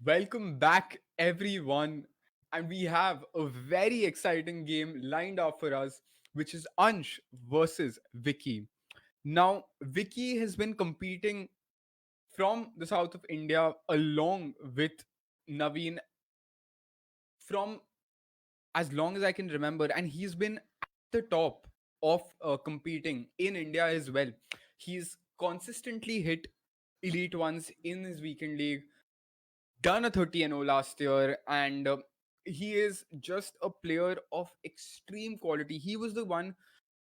Welcome back, everyone. And we have a very exciting game lined up for us, which is Ansh versus Vicky. Now, Vicky has been competing from the south of India along with Naveen from as long as I can remember, and he's been at the top of competing in India as well. He's consistently hit elite ones in his weekend league, done a 30-0 last year, and he is just a player of extreme quality. He was the one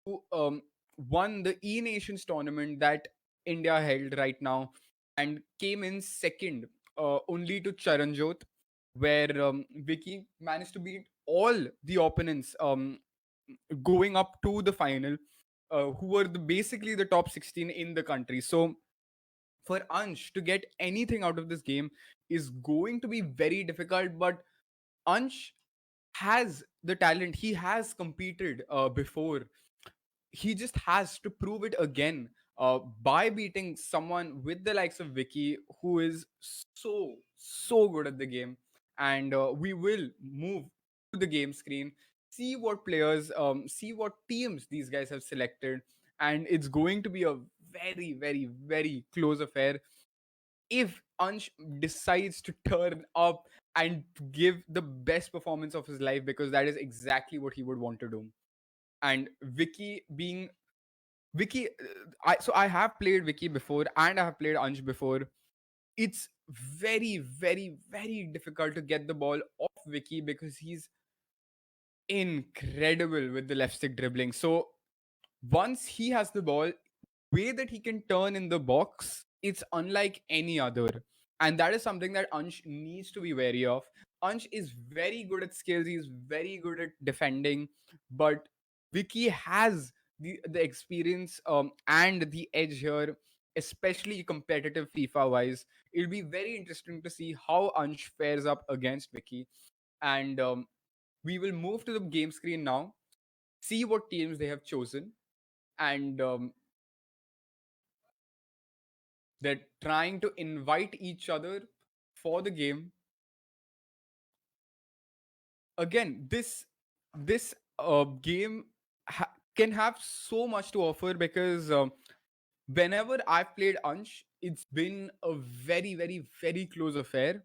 who won the E Nations tournament that India held right now and came in second, only to Charanjot, where Vicky managed to beat all the opponents going up to the final, who were basically the top 16 in the country. So for Ansh to get anything out of this game is going to be very difficult. But Ansh has the talent. He has competed before. He just has to prove it again by beating someone with the likes of Vicky, who is so good at the game. And we will move to the game screen, see what players, see what teams these guys have selected, and it's going to be a very close affair if Ansh decides to turn up and give the best performance of his life, because that is exactly what he would want to do. And Vicky, I have played Vicky before and I have played Ansh before. It's very difficult to get the ball off Vicky because he's incredible with the left stick dribbling. So once he has the ball, way that he can turn in the box, it's unlike any other. And that is something that Ansh needs to be wary of. Ansh is very good at skills, he's very good at defending, but Vicky has the experience and the edge here, especially competitive FIFA wise. It'll be very interesting to see how Ansh fares up against Vicky. And we will move to the game screen now, see what teams they have chosen, and they're trying to invite each other for the game. Again, this game can have so much to offer because whenever I've played Ansh, it's been a very close affair.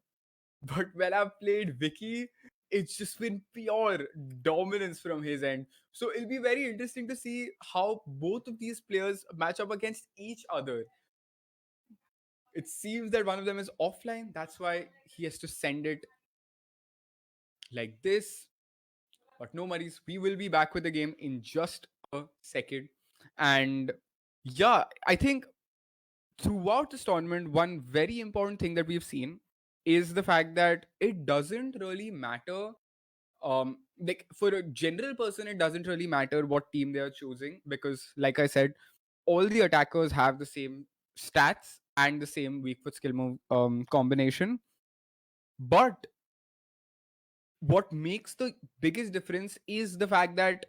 But when I've played Vicky, it's just been pure dominance from his end. So it'll be very interesting to see how both of these players match up against each other. It seems that one of them is offline. That's why he has to send it like this. But no worries. We will be back with the game in just a second. And yeah, I think throughout this tournament, one very important thing that we've seen is the fact that it doesn't really matter. Like for a general person, it doesn't really matter what team they are choosing because, like I said, all the attackers have the same stats and the same weak foot skill move combination. But what makes the biggest difference is the fact that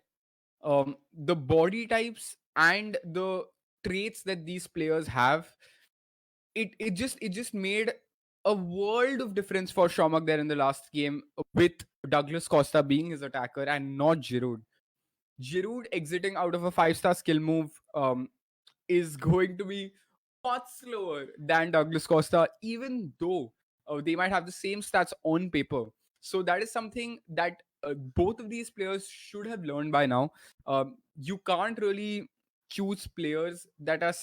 the body types and the traits that these players have, it just made a world of difference for Shomak there in the last game, with Douglas Costa being his attacker and not Giroud. Giroud exiting out of a 5-star skill move is going to be much slower than Douglas Costa, even though they might have the same stats on paper. So that is something that both of these players should have learned by now. You can't really choose players that are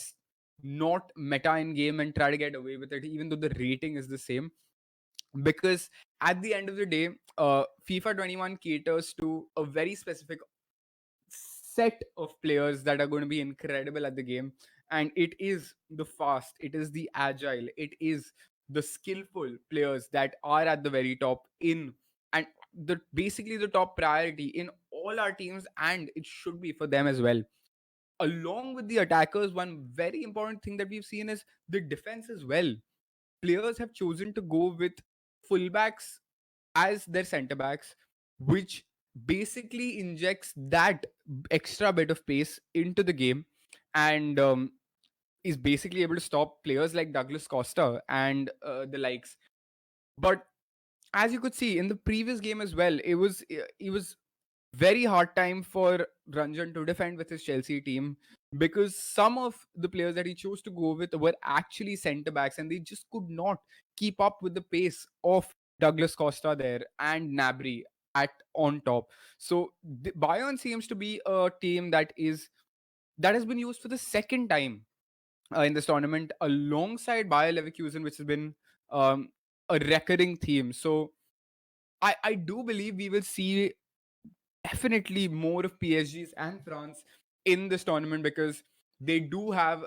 not meta in game and try to get away with it, even though the rating is the same. Because at the end of the day, FIFA 21 caters to a very specific set of players that are going to be incredible at the game, and it is the fast, it is the agile, it is the skillful players that are at the very top in, and the basically the top priority in all our teams, and it should be for them as well. Along with the attackers, one very important thing that we've seen is the defense as well. Players have chosen to go with fullbacks as their center backs, which basically injects that extra bit of pace into the game, and is basically able to stop players like Douglas Costa and the likes. But as you could see in the previous game as well, it was very hard time for Ranjan to defend with his Chelsea team, because some of the players that he chose to go with were actually centre backs, and they just could not keep up with the pace of Douglas Costa there and Nabry at on top. So Bayern seems to be a team that has been used for the second time in this tournament alongside Bayer Leverkusen, which has been um, a recurring theme. So I do believe we will see definitely more of PSGs and France in this tournament, because they do have,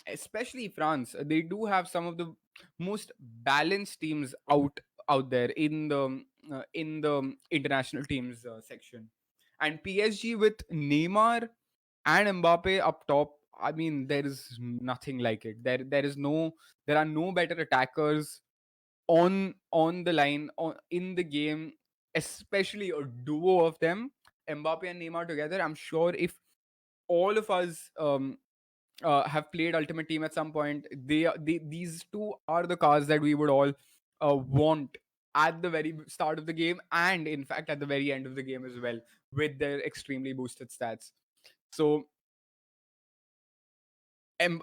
especially France, they do have some of the most balanced teams out there in the international teams section. And PSG with Neymar and Mbappe up top, I mean, there is nothing like it. There are no better attackers on the line in the game, especially a duo of them, Mbappe and Neymar together. I'm sure if all of us have played Ultimate Team at some point, these two are the cars that we would all want at the very start of the game, and in fact at the very end of the game as well, with their extremely boosted stats. So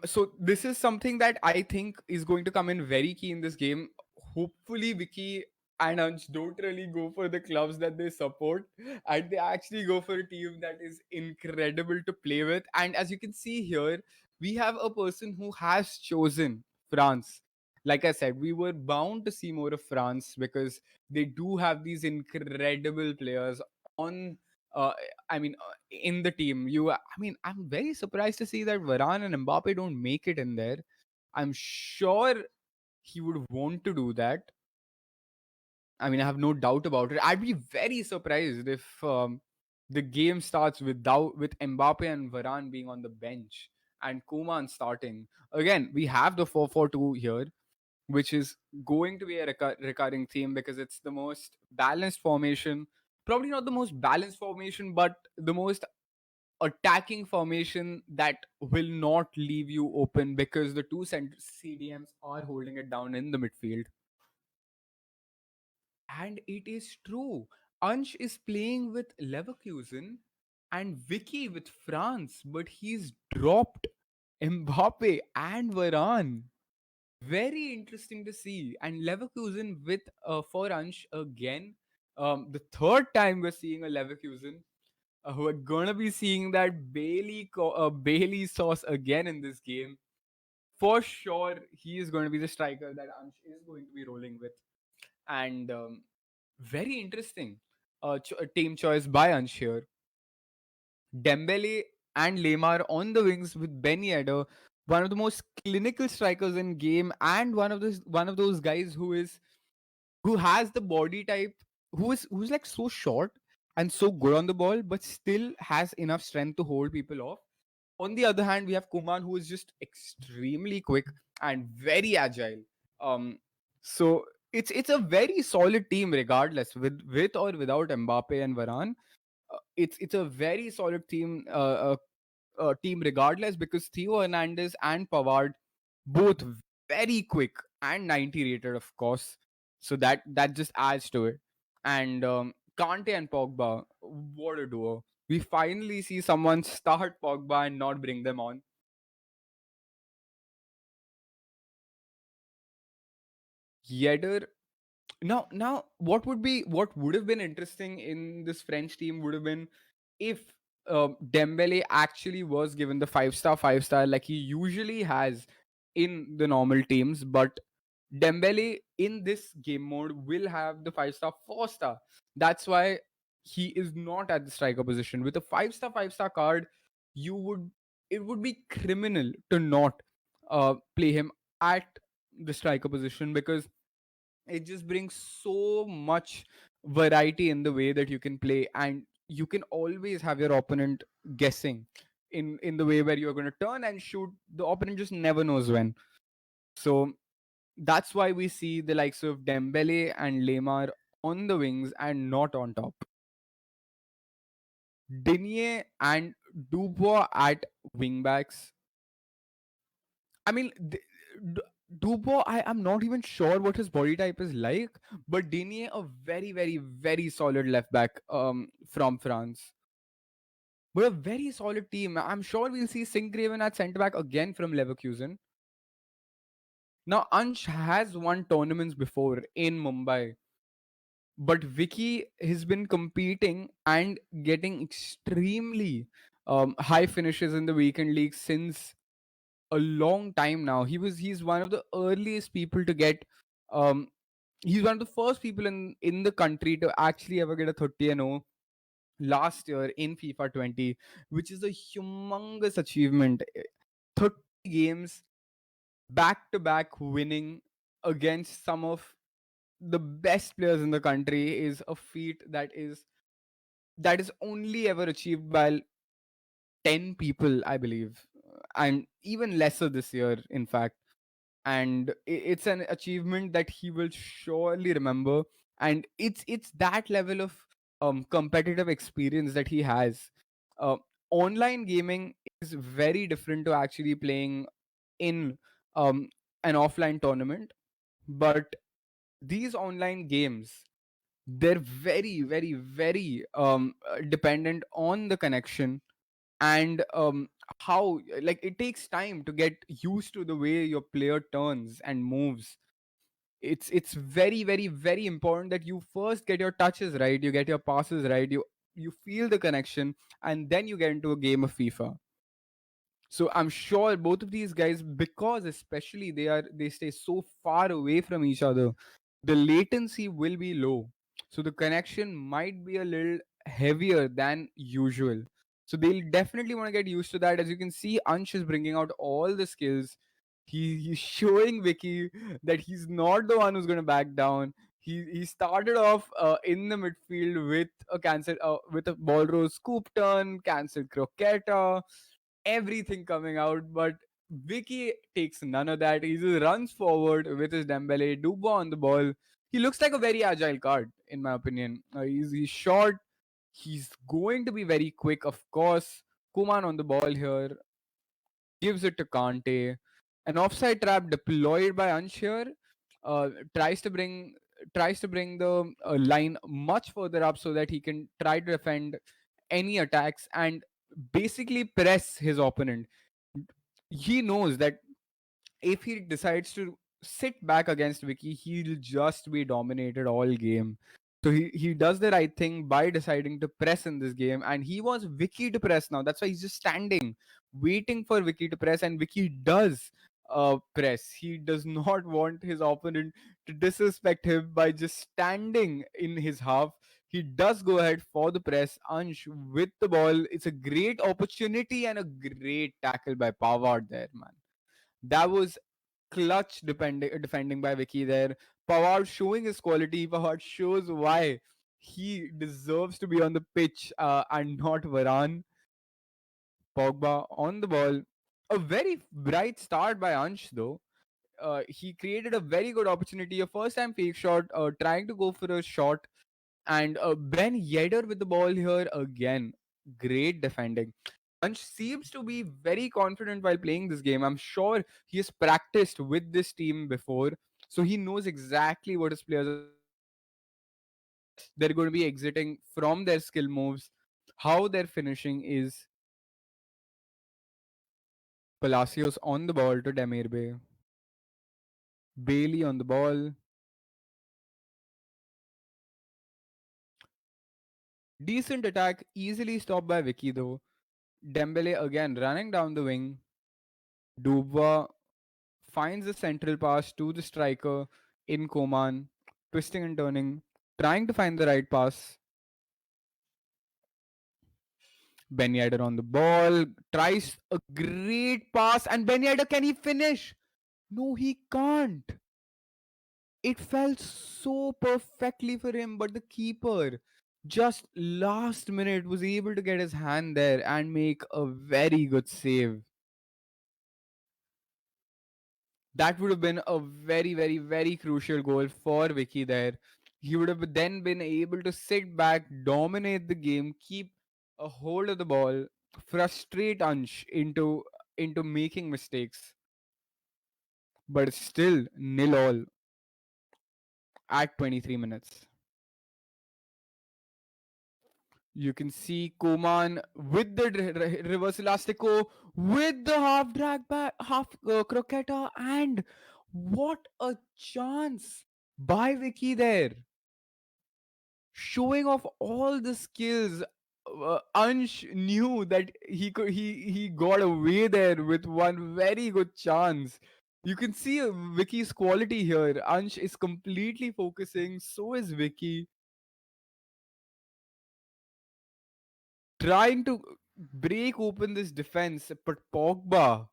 so this is something that I think is going to come in very key in this game. Hopefully, Vicky and Ansh don't really go for the clubs that they support, and they actually go for a team that is incredible to play with. And as you can see here, we have a person who has chosen France. Like I said, we were bound to see more of France because they do have these incredible players on uh, in the team. I'm very surprised to see that Varane and Mbappe don't make it in there. I'm sure he would want to do that. I mean, I have no doubt about it. I'd be very surprised if the game starts with Mbappe and Varane being on the bench and Koeman starting. Again, we have the 4-4-2 here, which is going to be a recurring theme because it's the most balanced formation. Probably not the most balanced formation, but the most attacking formation that will not leave you open, because the two center CDMs are holding it down in the midfield. And it is true. Ansh is playing with Leverkusen and Vicky with France, but he's dropped Mbappe and Varane. Very interesting to see. And Leverkusen with for Ansh again. The third time we're seeing a Leverkusen. We're gonna be seeing that Bailey sauce again in this game. For sure, he is going to be the striker that Ansh is going to be rolling with. And very interesting team choice by Ansh here. Dembele and Lemar on the wings with Ben Yedder, one of the most clinical strikers in game, and one of those guys who has the body type, who's like so short and so good on the ball, but still has enough strength to hold people off. On the other hand, we have Kuman, who is just extremely quick and very agile. So it's a very solid team, regardless with or without Mbappe and Varane. It's a very solid team regardless, because Theo Hernandez and Pavard both very quick and 90 rated, of course. So that just adds to it. And Kante and Pogba, what a duo. We finally see someone start Pogba and not bring them on. Yedder. Now, what would have been interesting in this French team would have been if Dembele actually was given the five star like he usually has in the normal teams, but Dembele in this game mode will have the 5 star 4 star. That's why he is not at the striker position. With a 5 star card, you would it would be criminal to not play him at the striker position, because it just brings so much variety in the way that you can play, and you can always have your opponent guessing in the way where you're going to turn and shoot. The opponent just never knows when. So that's why we see the likes of Dembele and Lemar on the wings and not on top. Dinier and Dubois at wingbacks. I mean, Dubois, I am not even sure what his body type is like, but Denier, a very, very, very solid left back from France. But a very solid team. I'm sure we'll see Sinkgraven at centre back again from Leverkusen. Now, Ansh has won tournaments before in Mumbai, but Vicky has been competing and getting extremely high finishes in the weekend league since a long time now. He's one of the earliest people to get um he's one of the first people in the country to actually ever get a 30 and 0 last year in FIFA 20, which is a humongous achievement. 30 games back to back winning against some of the best players in the country is a feat that is only ever achieved by 10 people, I believe, and even lesser this year, in fact. And it's an achievement that he will surely remember, and it's that level of competitive experience that he has. uh, Online gaming is very different to actually playing in um, an offline tournament, but these online games, they're very, very, very dependent on the connection, and how, like, it takes time to get used to the way your player turns and moves. It's very, very, very important that you first get your touches right, you get your passes right, you feel the connection, and then you get into a game of FIFA. So I'm sure both of these guys, because especially they stay so far away from each other, the latency will be low. So the connection might be a little heavier than usual. So they'll definitely want to get used to that. As you can see, Ansh is bringing out all the skills. He's showing Vicky that he's not the one who's going to back down. He started off in the midfield with a cancel with a ball roll scoop turn, cancelled croqueta, everything coming out, but Vicky takes none of that. He just runs forward with his Dembele, Duba on the ball. He looks like a very agile card, in my opinion. He's short. He's going to be very quick, of course. Kuman on the ball here, gives it to Kante. An offside trap deployed by Ansh here, uh, tries to bring tries to bring the line much further up so that he can try to defend any attacks and basically press his opponent. He knows that if he decides to sit back against Vicky, he'll just be dominated all game. So he does the right thing by deciding to press in this game, and he wants Vicky to press now. That's why he's just standing, waiting for Vicky to press, and Vicky does press. He does not want his opponent to disrespect him by just standing in his half. He does go ahead for the press. Ansh with the ball. It's a great opportunity and a great tackle by Pavard there, man. That was clutch defending by Vicky there. Pavard showing his quality. Pavard shows why he deserves to be on the pitch and not Varane. Pogba on the ball. A very bright start by Ansh though. He created a very good opportunity. A first time fake shot, trying to go for a shot. And Ben Yedder with the ball here again. Great defending. Ansh seems to be very confident while playing this game. I'm sure he has practiced with this team before, so he knows exactly what his players are going to be doing, how they're going to be exiting from their skill moves, how their finishing is. Palacios on the ball to Demirbe. Bailey on the ball. Decent attack, easily stopped by Vicky though. Dembele again running down the wing. Dubwa finds the central pass to the striker in Koman, twisting and turning, trying to find the right pass. Ben Yedder on the ball, tries a great pass, and Ben Yedder, can he finish? No, he can't. It fell so perfectly for him, but the keeper just last minute was able to get his hand there and make a very good save. That would have been a very, very, very crucial goal for Vicky there. He would have then been able to sit back, dominate the game, keep a hold of the ball, frustrate Ansh into making mistakes. but still nil all at 23 minutes. You can see Koman with the reverse elastico, with the half drag back, half croqueta, and what a chance by Vicky there, showing off all the skills. Ansh knew that he got away there with one very good chance. You can see Vicky's quality here. Ansh is completely focusing. So is Vicky, trying to break open this defense. But Pogba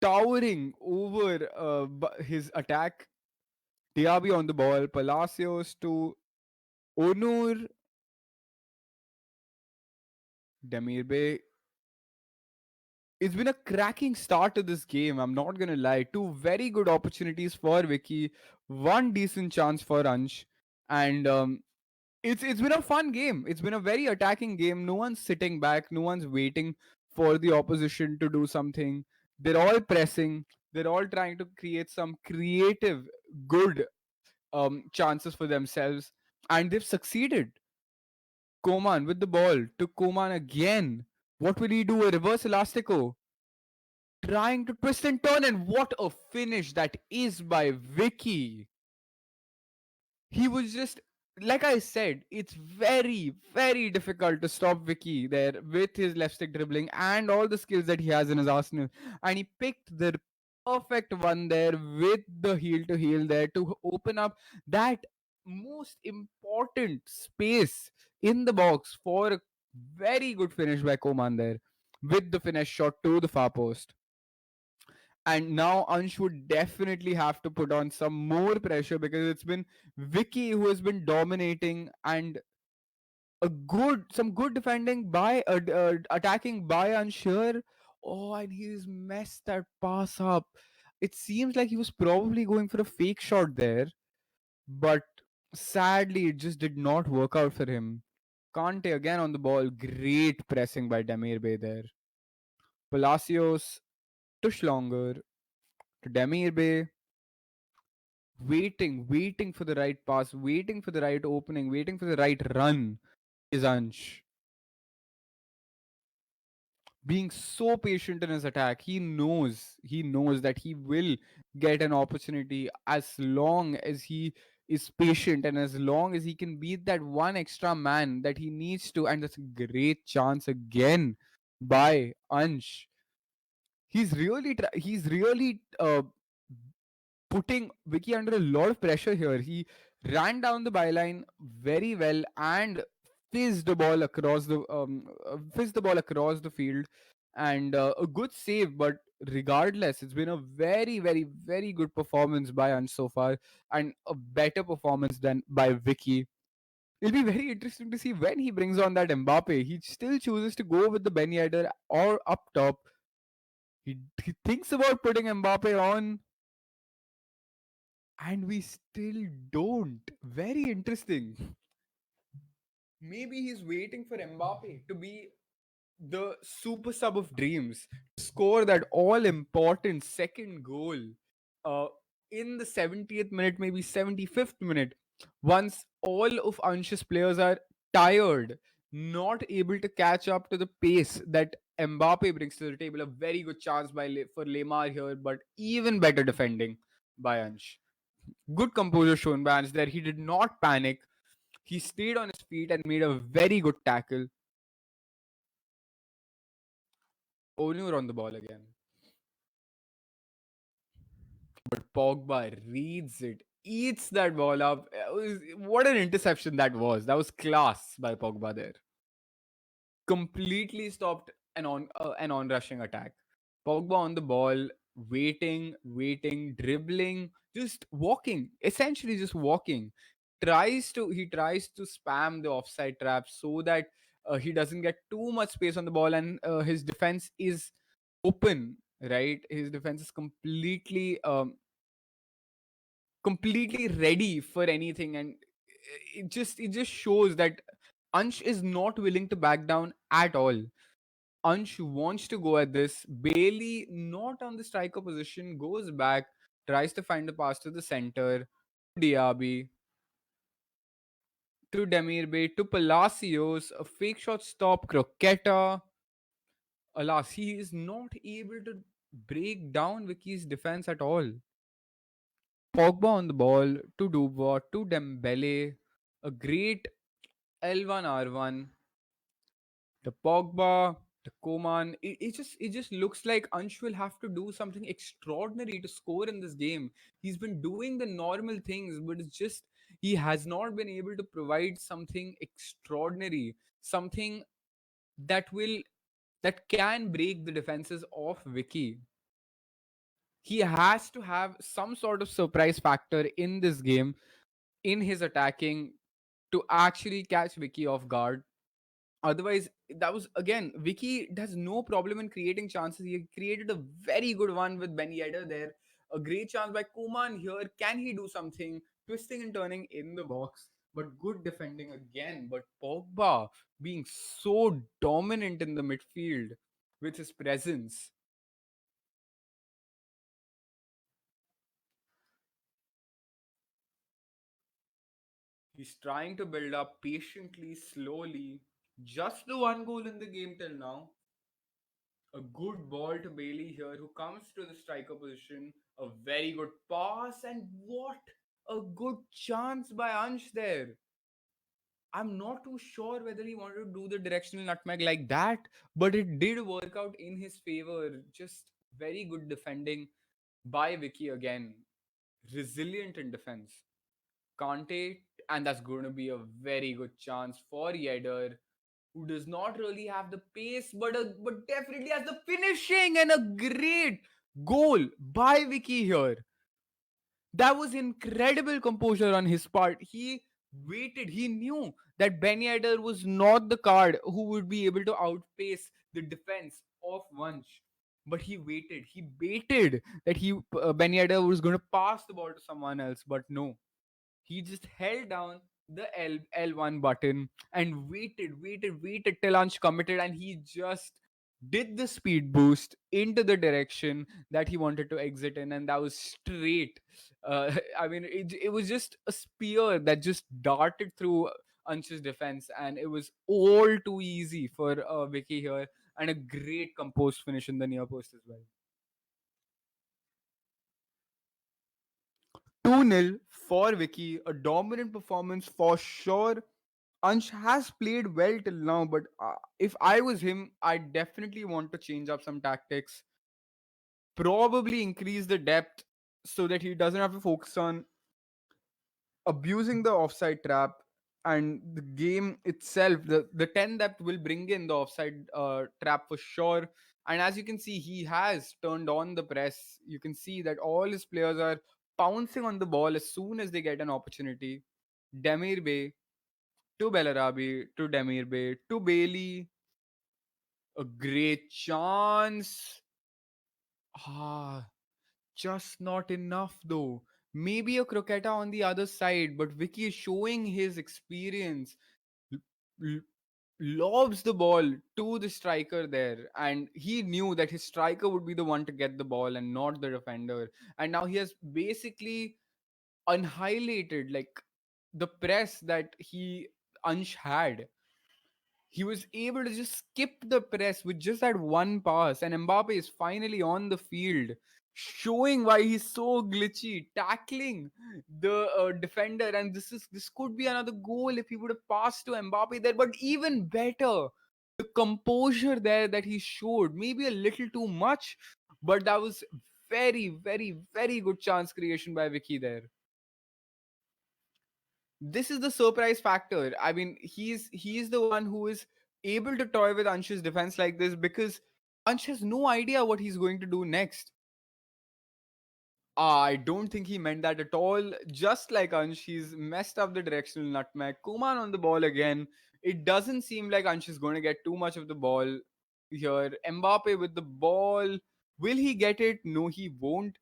towering over his attack. Diaby on the ball. Palacios to Onur. Demirbe. It's been a cracking start to this game. I'm not gonna lie. Two very good opportunities for Vicky, one decent chance for Ansh, and it's been a fun game. It's been a very attacking game. No one's sitting back. No one's waiting for the opposition to do something. They're all pressing. They're all trying to create some creative, good chances for themselves, and they've succeeded. Koman with the ball to Koman again. What will he do? A reverse elastico, trying to twist and turn, and what a finish that is by Vicky. He was just, like I said, it's very, very difficult to stop Vicky there with his left stick dribbling and all the skills that he has in his arsenal. And he picked the perfect one there with the heel to heel there to open up that most important space in the box for a very good finish by Koman there with the finish shot to the far post. And now Ansh would definitely have to put on some more pressure because it's been Vicky who has been dominating, and some good defending by attacking by Ansh here. Oh, and he's messed that pass up. It seems like he was probably going for a fake shot there, but sadly it just did not work out for him. Kante again on the ball. Great pressing by Demirbe there. Palacios to Schlonger to Demirbe, waiting for the right pass, waiting for the right opening, waiting for the right run is Ansh. Being so patient in his attack, he knows that he will get an opportunity as long as he is patient and as long as he can beat that one extra man that he needs to. And that's a great chance again by Ansh. He's really putting Vicky under a lot of pressure here. He ran down the byline very well and fizzed the ball across the field, and a good save. But regardless, it's been a very, very, very good performance by Ansh so far, and a better performance than by Vicky. It'll be very interesting to see when he brings on that Mbappe. He still chooses to go with the Ben Yedder or up top. He thinks about putting Mbappe on, and we still don't. Very interesting. Maybe he's waiting for Mbappe to be the super sub of dreams, to score that all important second goal uh, in the 70th minute, maybe 75th minute, once all of Ansh's players are tired, not able to catch up to the pace that Mbappe brings to the table. A very good chance for Lemar here, but even better defending by Ansh. Good composure shown by Ansh there. He did not panic. He stayed on his feet and made a very good tackle. Onur on the ball again. But Pogba reads it, eats that ball up. What an interception that was. That was class by Pogba there. Completely stopped an on rushing attack. Pogba on the ball, waiting, dribbling, just walking, essentially just walking. He tries to spam the offside trap so that he doesn't get too much space on the ball, and his defense is open. Right, his defense is completely ready for anything, and it just shows that Ansh is not willing to back down at all. Ansh wants to go at this. Bailey, not on the striker position, goes back, tries to find the pass to the center, Diaby, to Demirbe, to Palacios, a fake shot stop, Croqueta. Alas, he is not able to break down Vicky's defense at all. Pogba on the ball, to Dubois, to Dembele, a great L1R1, the Pogba, the Coman. It just looks like Ansh will have to do something extraordinary to score in this game. He's been doing the normal things, but it's just he has not been able to provide something extraordinary, something that will that can break the defenses of Vicky. He has to have some sort of surprise factor in this game in his attacking to actually catch Vicky off guard. Otherwise, that was again, Vicky has no problem in creating chances. He created a very good one with Ben Yedder there. A great chance by Kuman here. Can he do something? Twisting and turning in the box. But good defending again. But Pogba being so dominant in the midfield with his presence. He's trying to build up patiently, slowly. Just the one goal in the game till now. A good ball to Bailey here, who comes to the striker position. A very good pass, and what a good chance by Ansh there. I'm not too sure whether he wanted to do the directional nutmeg like that, but it did work out in his favor. Just very good defending by Vicky again. Resilient in defense. Kante, and that's going to be a very good chance for Yedder, who does not really have the pace, but definitely has the finishing and a great goal by Vicky here. That was incredible composure on his part. He waited. He knew that Ben Yedder was not the card who would be able to outpace the defense of Wunsch. But he waited. He baited that Ben Yedder was going to pass the ball to someone else. But no, he just held down the L1 button and waited till Ansh committed, and he just did the speed boost into the direction that he wanted to exit in, and that was straight. I mean, it was just a spear that just darted through Ansh's defense, and it was all too easy for Vicky here, and a great composed finish in the near post as well. 2-0 for Vicky, a dominant performance for sure. Ansh has played well till now, but if I was him, I definitely want to change up some tactics. Probably increase the depth so that he doesn't have to focus on abusing the offside trap, and the game itself. The 10 depth will bring in the offside trap for sure. And as you can see, he has turned on the press. You can see that all his players are pouncing on the ball as soon as they get an opportunity. Demir Bay to Bellarabi, to Demir Bay, to Bailey. A great chance. Ah, just not enough though. Maybe a Croqueta on the other side, but Vicky is showing his experience. L- l- Lobs the ball to the striker there, and he knew that his striker would be the one to get the ball and not the defender. And now he has basically unhighlighted like the press that he Ansh had. He was able to just skip the press with just that one pass, and Mbappe is finally on the field, showing why he's so glitchy, tackling the defender. And this could be another goal if he would have passed to Mbappe there. But even better, the composure there that he showed, maybe a little too much, but that was very good chance creation by Vicky there. This is the surprise factor. I mean, he's the one who is able to toy with Ansh's defense like this because Ansh has no idea what he's going to do next. I don't think he meant that at all. Just like Ansh, he's messed up the directional nutmeg. Kuman on the ball again. It doesn't seem like Ansh is going to get too much of the ball here. Mbappe with the ball. Will he get it? No, he won't.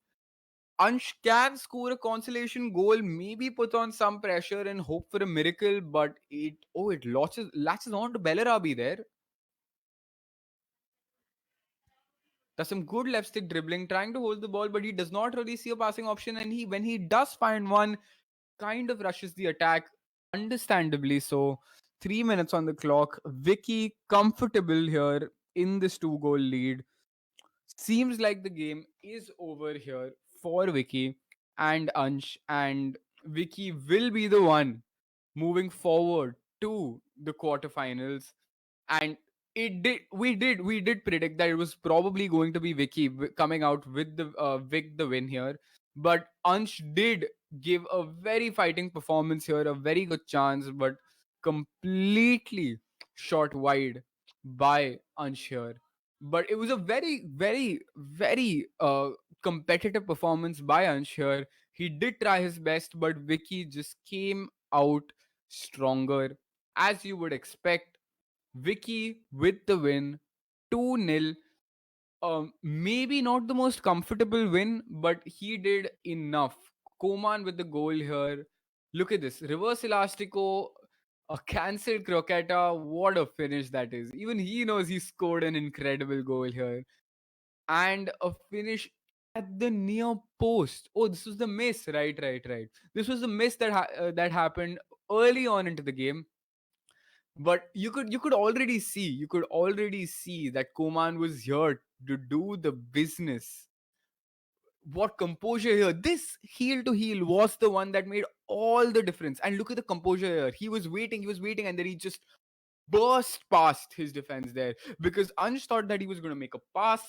Ansh can score a consolation goal, maybe put on some pressure and hope for a miracle, but it latches on to Bellarabi there. does some good left stick dribbling, trying to hold the ball, but he does not really see a passing option. And when he does find one, kind of rushes the attack, understandably so. 3 minutes on the clock. Vicky comfortable here in this 2 goal lead. Seems like the game is over here for Vicky and Ansh, and Vicky will be the one moving forward to the quarterfinals. And we did predict that it was probably going to be Vicky coming out with the win here, but Ansh did give a very fighting performance here, a very good chance, but completely shot wide by Ansh here. But it was a very competitive performance by Ansh here. He did try his best, but Vicky just came out stronger, as you would expect. Vicky with the win, 2-0. Maybe not the most comfortable win, but he did enough. Koman with the goal here. Look at this. Reverse Elastico, a cancelled croqueta. What a finish that is. Even he knows he scored an incredible goal here. And a finish at the near post. Oh, this was the miss. Right, right, right. This was the miss that happened early on into the game, but you could already see that Koman was here to do the business. What composure here! This heel to heel was the one that made all the difference. And look at the composure here. He was waiting, and then he just burst past his defense there, because Ansh thought that he was going to make a pass,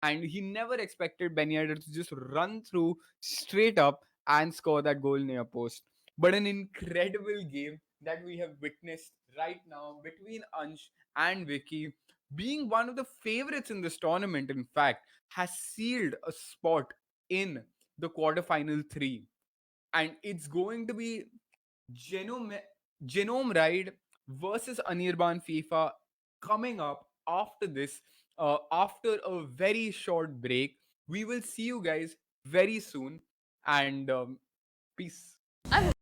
and he never expected Ben Yedder to just run through straight up and score that goal near post. But an incredible game that we have witnessed right now between Ansh and Vicky, being one of the favorites in this tournament, in fact, has sealed a spot in the quarterfinal three. And it's going to be Genome, Genome Ride versus Anirban FIFA coming up after this, after a very short break. We will see you guys very soon, and peace.